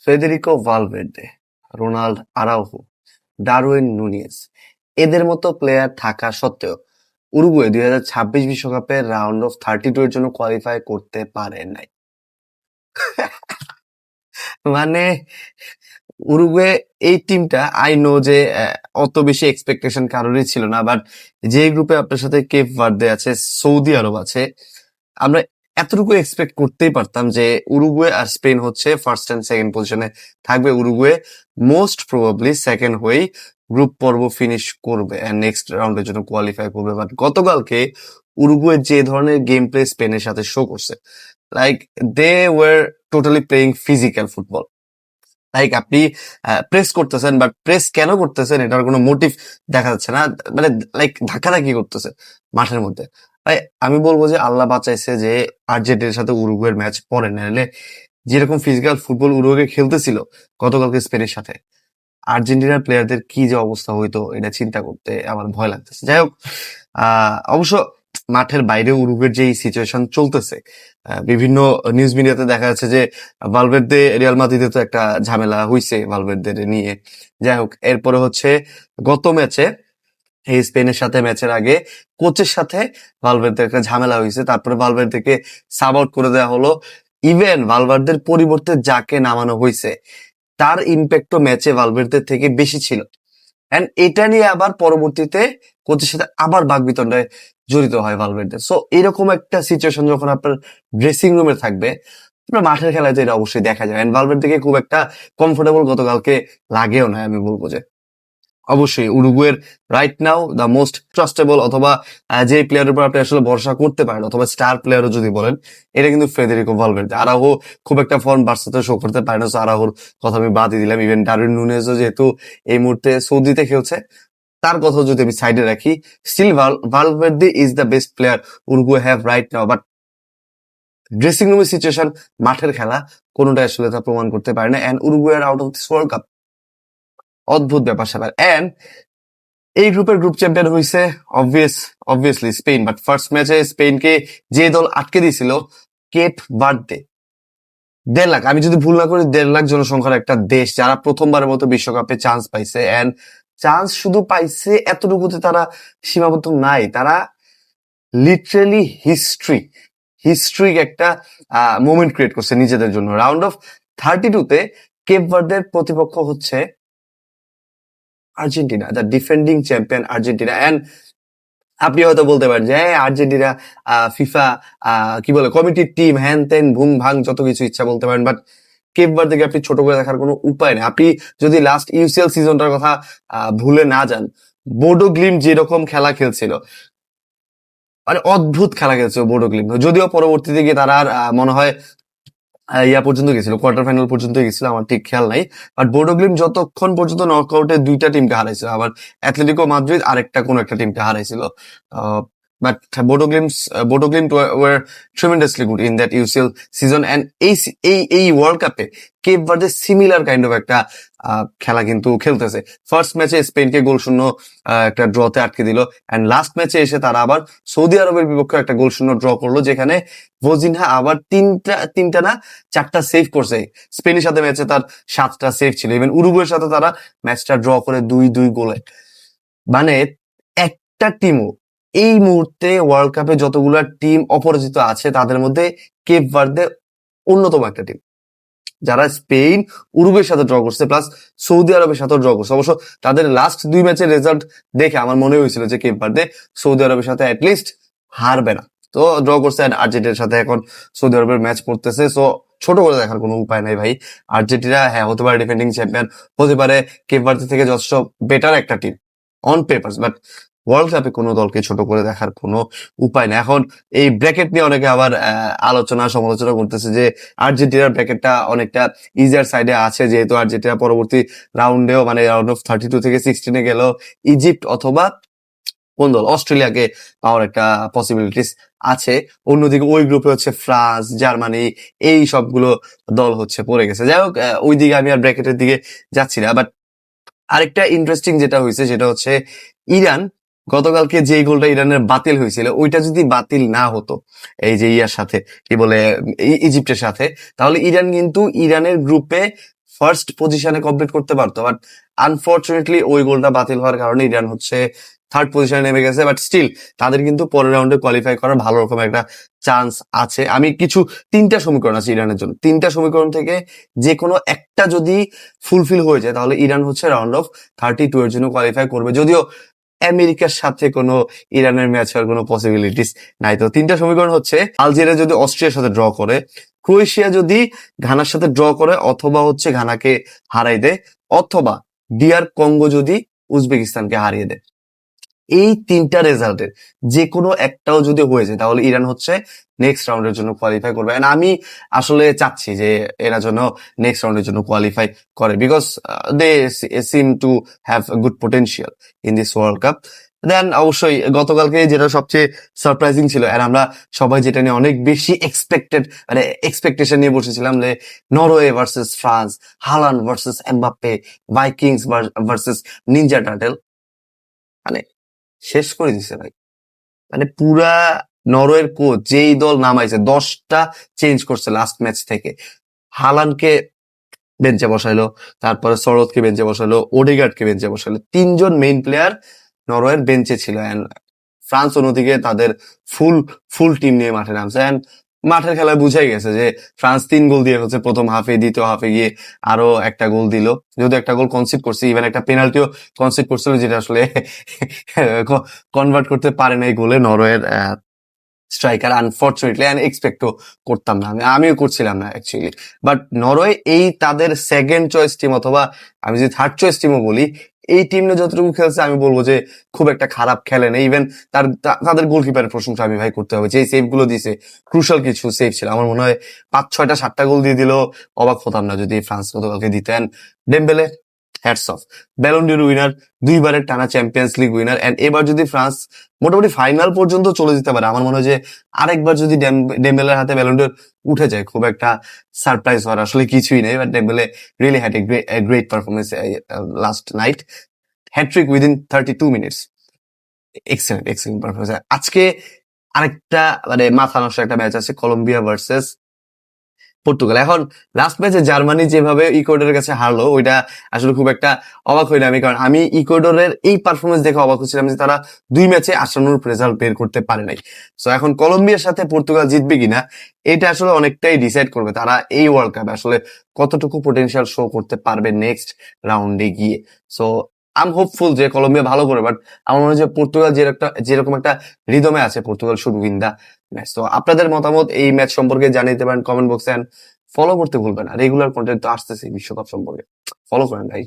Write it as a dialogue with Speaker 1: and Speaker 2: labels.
Speaker 1: Federico Valverde, Ronald Araujo, Darwin Núñez এদের মতো player থাকা সত্ত্বেও উরুগুয়ে 2026 বিশ্বকাপের রাউন্ড অফ 32 এর জন্য কোয়ালিফাই করতে পারে নাই। মানে উরুগুয়ে এই টিমটা আই নো যে অত বেশি এক্সপেকটেশন কারোরই ছিল না, বাট যে গ্রুপে আপনার সাথে কেপ ভার্দে আছে, সৌদি আরব আছে, আমরা এতটুকু এক্সপেক্ট করতেই পারতাম যে উরুগুয়ে আর স্পেন হচ্ছে ফার্স্ট এন্ড সেকেন্ড পজিশনে থাকবে। উরুগুয়ে মোস্ট প্রবাবলি সেকেন্ড হয়েই গ্রুপ পর্ব ফিনিশ করবে এন্ড নেক্সট রাউন্ডের জন্য কোয়ালিফাই করবে। বাট গতকালকে উরুগুয়ে যে ধরনের গেম প্লে স্পেনের সাথে শো করছে, like they were totally playing physical football. Like আপনি প্রেস করতেছেন, বাট প্রেস কেন করতেছেন এটার কোনো মোটিভ দেখা যাচ্ছে না। মানে লাইক ধাক্কাধাক্কি করতেছে মাঠের মধ্যে। ভাই আমি বলবো যে আল্লাহ বাঁচাইছে যে আর্জেন্টিনার সাথে উরুগুয়ের ম্যাচ পরে, নাহলে যেরকম ফিজিক্যাল ফুটবল উরুগুয়ে খেলতেছিল গতকালকে স্পেনের সাথে, আর্জেন্টিনার প্লেয়ারদের কি যে অবস্থা হইতো এটা চিন্তা করতে আমার ভয় লাগতেছে। যাই হোক, অবশ্য মাঠের বাইরে উরুগুয়ের যে সিচুয়েশন চলতেছে, বিভিন্ন নিউজ মিডিয়াতে দেখা যাচ্ছে যে ভালভের্দে রিয়াল মাদ্রিদে তো একটা ঝামেলা হইছে ভালভের্দের নিয়ে। যাই হোক, এরপরে হচ্ছে গত ম্যাচে এই স্পেনের সাথে ম্যাচের আগে কোচের সাথে ভালভের্দের একটা ঝামেলা হয়েছে, তারপরে ভালভের্দেকে সাব আউট করে দেওয়া হলো। ইভেন ভালভার্দের পরিবর্তে যাকে নামানো হয়েছে তার ইম্প্যাক্টও ম্যাচে ভালভের্দের থেকে বেশি ছিল। এন্ড এটা নিয়ে আবার পরবর্তীতে কোচের সাথে আবার বাকবিতণ্ডায় জড়িত হয় ভালভের্দে। সো এরকম একটা সিচুয়েশন যখন আপনার ড্রেসিং রুমে থাকবে, আপনার মাঠের খেলায় তো এটা অবশ্যই দেখা যায়। এন্ড ভালভের্দেকে খুব একটা কমফোর্টেবল গতকালকে লাগেও না, আমি বলবো যে অবশ্যই উরুগুয়ের right now the most trustable অথবা যে প্লেয়ারের উপর আপনি আসলে ভরসা করতে পারেন অথবা স্টার প্লেয়ারও যদি বলেন, এটা কিন্তু ফেদেরিকো ভালভের্দে। আরাহো খুব একটা ফর্ম বার্সাতে শো করতে পারে না, সো আরাহোর কথা আমি বাদই দিলাম। ইভেন ডারউইন নুনেজও যেহেতু এই মুহূর্তে সৌদিতে খেলছে, তার কথা যদি আমি সাইডে রাখি, still Valverde is the best player Uruguay have right now. But dressing রুমের সিচুয়েশন, মাঠের খেলা, কোনোটাই আসলে তা প্রমাণ করতে পারে না। And Uruguay out of this world Cup, অদ্ভুত ব্যাপার স্যাপার। এন্ড এই গ্রুপের গ্রুপ চ্যাম্পিয়ন হয়েছে অবভিয়াসলি স্পেন। বাট ফার্স্ট ম্যাচে স্পেনকে যে দল আটকে দিয়েছিল, কেপ ভার্দে, 1.5 লাখ, আমি যদি ভুল না করি 1.5 লাখ জনসংখ্যার একটা দেশ, যারা প্রথমবারের মতো বিশ্বকাপে চান্স পাইছে। এন্ড চান্স শুধু পাইছে এতটুকুতে তারা সীমাবদ্ধ নাই, তারা লিটারেলি হিস্ট্রিক একটা মোমেন্ট ক্রিয়েট করছে নিজেদের জন্য। রাউন্ড অফ 32-তে কেপ ভার্দের প্রতিপক্ষ হচ্ছে Argentina, the defending champion Argentina. And আপনি হয়তো বলতে পারেন যে আর্জেন্টিনা ফিফা কি বলে কমিটির টিম, হ্যান ত্যান ভুং ভাং যত কিছু ইচ্ছা বলতে পারেন, বাট কেপ ভার্দেকে আপনি ছোট করে দেখার কোনো উপায় নেই। আপনি যদি লাস্ট ইউসিএল সিজনটার কথা ভুলে না যান, বোডো গ্লিম যেরকম খেলা খেলছিল, মানে অদ্ভুত খেলা খেলছিল বোডো গ্লিম। যদিও পরবর্তীতে গিয়ে তারা আর মনে হয় ইয়া পর্যন্ত গেছিল, কোয়ার্টার ফাইনাল পর্যন্ত গেছিল, আমার ঠিক খেয়াল নাই। বাট বোডো গ্লিম যতক্ষণ পর্যন্ত নকআউটে 2টা টিমকে হারাইছিল, আবার অ্যাথলেটিকো মাদ্রিদ আরেকটা কোন একটা টিমকে হারাইছিল। But Bodo Glimt were tremendously good in that UCL season. And এই ওয়ার্ল্ড কাপে Cape Verde similar kind of একটা খেলা কিন্তু খেলতেছে। ফার্স্ট ম্যাচে স্পেনকে গোল শূন্য একটা ড্রতে আটকে দিল, এন্ড লাস্ট ম্যাচে এসে তারা আবার সৌদি আরবের বিপক্ষে একটা গোল শূন্য ড্র করলো, যেখানে ভোজিনহা আবার তিনটা না 4টা সেভ করছে। স্পেনের সাথে ম্যাচে তার 7টা সেভ ছিল। ইভেন উরুগুয়ের সাথে তারা ম্যাচটা ড্র করে 2-2 গোলে। মানে একটা টিমও এই মুহূর্তে ওয়ার্ল্ড কাপে যতগুলো টিম অপরাজিত আছে তাদের মধ্যে কেপ ভার্দে অন্যতম একটা টিম, যারা স্পেন উরুগুয়ের সাথে ড্র করছে, প্লাস সৌদি আরবের সাথে ড্র করছে। অবশ্য তাদের লাস্ট 2 ম্যাচের রেজাল্ট দেখে আমার মনে হয়েছিল যে কেপ ভার্দে সৌদি আরবের সাথে অ্যাটলিস্ট হারবে না, তো ড্র করছে। আর্জেন্টিনার সাথে এখন সৌদি আরবের ম্যাচ পড়তেছে, সো ছোট করে দেখার কোনো উপায় নাই ভাই। আর্জেন্টিনা হ্যাঁ হতে পারে ডিফেন্ডিং চ্যাম্পিয়ন, হতে পারে কেপ ভার্দে থেকে যথেষ্ট বেটার একটা team on papers, but world কাপে কোনো দলকে ছোট করে দেখার কোনো উপায় নেই। এখন এই ব্র্যাকেট নিয়ে অনেকে আবার আলোচনা সমালোচনা করতেছে যে আর্জেন্টিনার ব্র্যাকেটটা অনেকটা ইজিয়ার সাইডে আছে, যেহেতু আর্জেন্টিনা পরবর্তী রাউন্ডেও মানে রাউন্ড অফ 32 থেকে 16-এ গেল ইজিপ্ট অথবা কোন দল অস্ট্রেলিয়াকে পাওয়ার একটা পসিবিলিটিস আছে। অন্যদিকে ওই গ্রুপে হচ্ছে ফ্রান্স, জার্মানি, এই সবগুলো দল হচ্ছে পড়ে গেছে। যাই হোক, ওই দিকে আমি আর ব্র্যাকেটের দিকে যাচ্ছি না। বাট আরেকটা ইন্টারেস্টিং যেটা হয়েছে সেটা হচ্ছে ইরান, গতকালকে যে গোলটা ইরানের বাতিল হয়েছিল, ওইটা যদি বাতিল না হতো এই যে ইয়ার সাথে কি বলে ইজিপ্টের সাথে, তাহলে ইরান কিন্তু ইরানের গ্রুপে ফার্স্ট পজিশনে কমপ্লিট করতে পারতো, বাট আনফর্চুনেটলি ওই গোলটা বাতিল হওয়ার কারণে ইরান হচ্ছে থার্ড পজিশনে নেমে গেছে। বাট স্টিল তাদের কিন্তু পরের রাউন্ডে কোয়ালিফাই করার ভালো রকম একটা চান্স আছে। আমি কিছু 3টা সমীকরণ আছে ইরানের জন্য, 3টা সমীকরণ থেকে যে কোনো একটা যদি ফুলফিল হয়ে যায় তাহলে ইরান হচ্ছে রাউন্ড অফ 32 এর জন্য কোয়ালিফাই করবে। যদিও আমেরিকার সাথে কোনো ইরানের ম্যাচ হওয়ার কোনো পসিবিলিটিস নাই। তো 3টা সমীকরণ হচ্ছে আলজেরিয়া যদি অস্ট্রিয়ার সাথে ড্র করে, ক্রোয়েশিয়া যদি ঘানার সাথে ড্র করে অথবা হচ্ছে ঘানাকে হারাই দেয়, অথবা ডিআর কঙ্গো যদি উজবেকিস্তানকে হারিয়ে দেয়। এই 3টা রেজাল্টের যে কোনো একটাও যদি হয়ে যায় তাহলে ইরান হচ্ছে নেক্সট রাউন্ডের জন্য কোয়ালিফাই করবে। এন্ড আমি আসলে চাচ্ছি যে এরা যেন নেক্সট রাউন্ডের জন্য কোয়ালিফাই করে, because they seem to have good potential in this world cup. Then অবশ্যই গতকালকে যেটা সবচেয়ে সারপ্রাইজিং ছিল, আর আমরা সবাই যেটা নিয়ে অনেক বেশি এক্সপেকটেশন নিয়ে বসেছিলাম, যে Norway versus France, Haaland versus Mbappe, Vikings versus Ninja turtle, মানে শেষ করে দিছে ভাই। মানে পুরা নরওয়ের কোচ যেই দল নামাইছে 10টা চেঞ্জ করছে লাস্ট ম্যাচ থেকে। হালান্ডকে বেঞ্চে বসাইলো, তারপরে সরোদকে বেঞ্চে বসাইলো, ওডেগার্ডকে বেঞ্চে বসাইলো। 3জন মেইন প্লেয়ার নরওয়ের বেঞ্চে ছিল। এন্ড ফ্রান্স অন্যদিকে তাদের ফুল ফুল টিম নিয়ে মাঠে নামছে। এন্ড মাঠের খেলায় বুঝাই গেছে যে ফ্রান্স 3 গোল দিয়ে হচ্ছে প্রথম হাফে, দ্বিতীয় হাফে গিয়ে আরো একটা গোল দিল, যদিও একটা গোল কনসিড করছে, ইভেন একটা পেনাল্টিও কনসিড করছিল, যেটা আসলে কনভার্ট করতে পারে না এই গোলে নরওয়ের স্ট্রাইকার, আনফর্চুনেটলি। আমি এক্সপেক্টও করতাম না, আমিও করছিলাম না অ্যাকচুয়ালি। বাট নরওয়ে এই তাদের সেকেন্ড চয়েস টিম, অথবা আমি যদি থার্ড চয়েস টিমও বলি, এই টিমটা যতটুকু খেলছে আমি বলবো যে খুব একটা খারাপ খেলে না। ইভেন তাদের গোলকিপারের প্রশংসা আমি ভাই করতে হবে, যে সেভ গুলো দিছে, ক্রুশাল কিছু সেভ ছিল। আমার মনে হয় 5, 6, 7টা গোল দিয়ে দিল, অবাক হতাম না যদি ফ্রান্স গতকালকে দিতেন। ডেম্বেলে হ্যাটস অফ, ব্যালন ডি'র উইনার, 2বারের টানা চ্যাম্পিয়ন্স লিগ উইনার। এন্ড এবার যদি ফ্রান্স মোটামুটি ফাইনাল পর্যন্ত চলে যেতে পারে, আমার মনে হয় যে আরেকবার যদি ডেম্বেলের হাতে ব্যালন ডি'র উঠে যায়, খুব একটা সারপ্রাইজ হওয়ার আসলে কিছুই নেই। But Dembele really had a great performance last night, hat trick within 32 minutes, excellent performance. আজকে আরেকটা মানে মাথা নষ্ট একটা ম্যাচ আছে, কলম্বিয়া ভার্সেস পর্তুগাল। এখন লাস্ট ম্যাচে জার্মানি যেভাবে ইকুয়েডরের কাছে হারলো, ওইটা আসলে খুব একটা অবাক হইনি আমি, কারণ আমি ইকুয়েডরের এই পারফরমেন্স দেখে অবাক হচ্ছিলাম যে তারা 2 ম্যাচে আশানুরূপ রেজাল্ট বের করতে পারে নাই। সো এখন কলম্বিয়ার সাথে পর্তুগাল জিতবে কিনা এটা আসলে অনেকটাই ডিসাইড করবে তারা এই ওয়ার্ল্ড কাপে আসলে কতটুকু পোটেনশিয়াল শো করতে পারবে নেক্সট রাউন্ডে গিয়ে। সো আই এম হোপফুল যে কলম্বিয়া ভালো করে, বাট আমার মনে হয় যে পর্তুগাল যেরকম একটা রিদমে আছে, Portugal should win the match. তো আপনাদের মতামত এই ম্যাচ সম্পর্কে জানিয়ে দিতে পারেন কমেন্ট বক্সে। ফলো করতে ভুলবেন না, রেগুলার কন্টেন্ট তো আসতেছে বিশ্বকাপ সম্পর্কে, ফলো করেন ভাই।